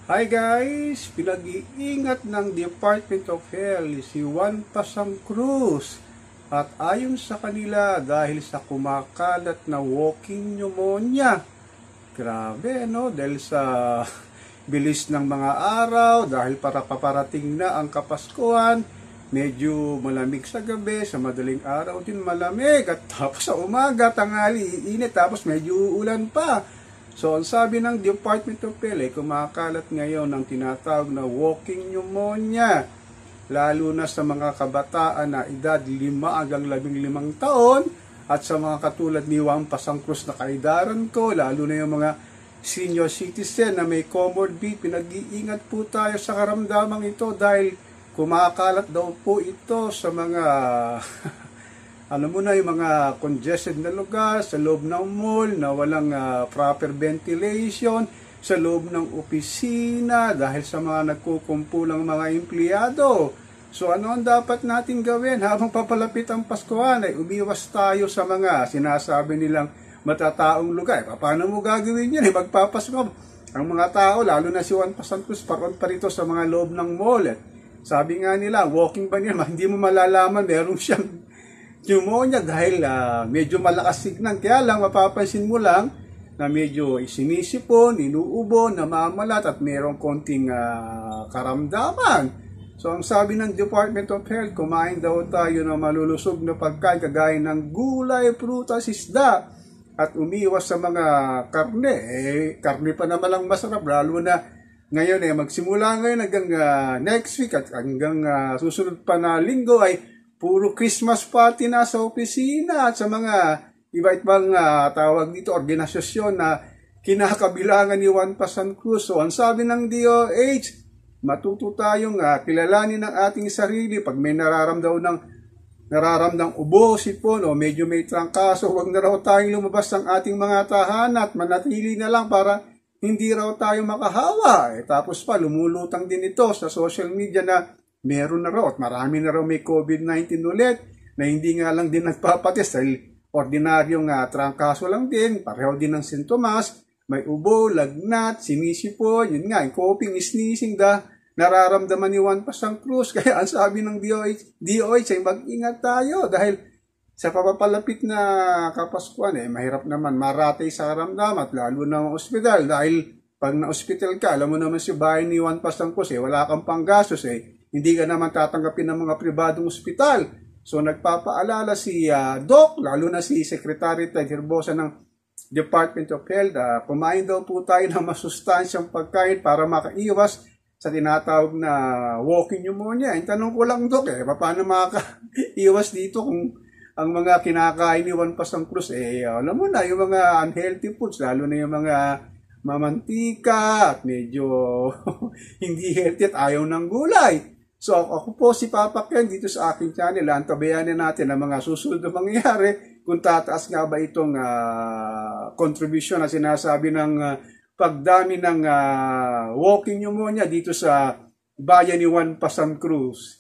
Hi guys! Pinag-iingat ng Department of Health si Juan Pasang Cruz. At ayon sa kanila dahil sa kumakalat na walking pneumonia. Grabe no? Dahil sa bilis ng mga araw, dahil para paparating na ang Kapaskuhan, medyo malamig sa gabi, sa madaling araw din malamig, at tapos sa umaga, tanghali, init, tapos medyo uulan pa. So, ang sabi ng Department of Health, kumakalat ngayon ng tinatawag na walking pneumonia, lalo na sa mga kabataan na edad 5 hanggang 15 taon, at sa mga katulad ni Juan Pasang Cruz na kaidaran ko, lalo na yung mga senior citizen na may comorbid. Pinag-iingat po tayo sa karamdamang ito dahil kumakalat daw po ito sa mga yung mga congested na lugar, sa loob ng mall na walang proper ventilation, sa loob ng opisina dahil sa mga nagkukumpulang mga empleyado. So ano ang dapat natin gawin habang papalapit ang Paskuhan? Ay umiwas tayo sa mga sinasabi nilang matataong lugar. Paano mo gagawin yan? Magpapasko ang mga tao, lalo na si Juan Pasang Cruz, paron pa rito sa mga loob ng mall. Sabi nga nila, walking ba niya? Hindi mo malalaman, meron siyang pneumonia dahil medyo malakas signal. Kaya lang, mapapansin mo lang na medyo sinisipon, inuubo, namamalat at mayroong konting karamdaman. So, ang sabi ng Department of Health, kumain daw tayo ng malulusog na pagkain kagaya ng gulay, prutas, isda, at umiwas sa mga karne. Karne pa naman lang masarap, lalo na ngayon magsimula ngayon hanggang next week at hanggang susunod pa na linggo ay puro Christmas party na sa opisina at sa mga iba-ibang tawag dito, organisasyon na kinakabilangan ni Juan Pasang Cruz. So, ang sabi ng DOH, matuto tayong kilalanin ng ating sarili. Pag may nararamdang ubo, sipon, o medyo may trangkaso, huwag na raw tayong lumabas ng ating mga tahanan at manatili na lang para hindi raw tayo makahawa. Tapos pa, lumulutang din ito sa social media na meron na raw at marami na raw may COVID-19 ulit na hindi nga lang din nagpapatis dahil ordinaryong trangkaso lang din, pareho din ng sintomas, may ubo, lagnat, sinisipon, yun nga, coughing, sneezing, nararamdaman ni Juan Pasang Cruz. Kaya ang sabi ng DOH ay mag-ingat tayo dahil sa papapalapit na Kapaskuhan, mahirap naman maratay sa karamdaman at lalo na ang ospital dahil pag na-ospital ka, alam mo naman si bahay ni Juan Pasang Cruz, wala kang panggastos, hindi ka naman tatanggapin ng mga pribadong ospital. So nagpapaalala si Doc, lalo na si Secretary Ted Herbosa ng Department of Health, kumain daw po tayo ng masustansyang pagkain para makaiwas sa tinatawag na walking pneumonia. Ang tanong ko lang, Doc, paano makaiwas dito kung ang mga kinakain ni Juan Pasang Cruz, alam mo na, yung mga unhealthy foods, lalo na yung mga mamantika at medyo hindi healthy at ayaw ng gulay. So ako po si Papa Ken dito sa aking channel. Antabayanan natin ang mga susunod na mangyayari kung tataas nga ba itong contribution na sinasabi ng pagdami ng walking pneumonia dito sa bayan ni Juan Pasang Cruz.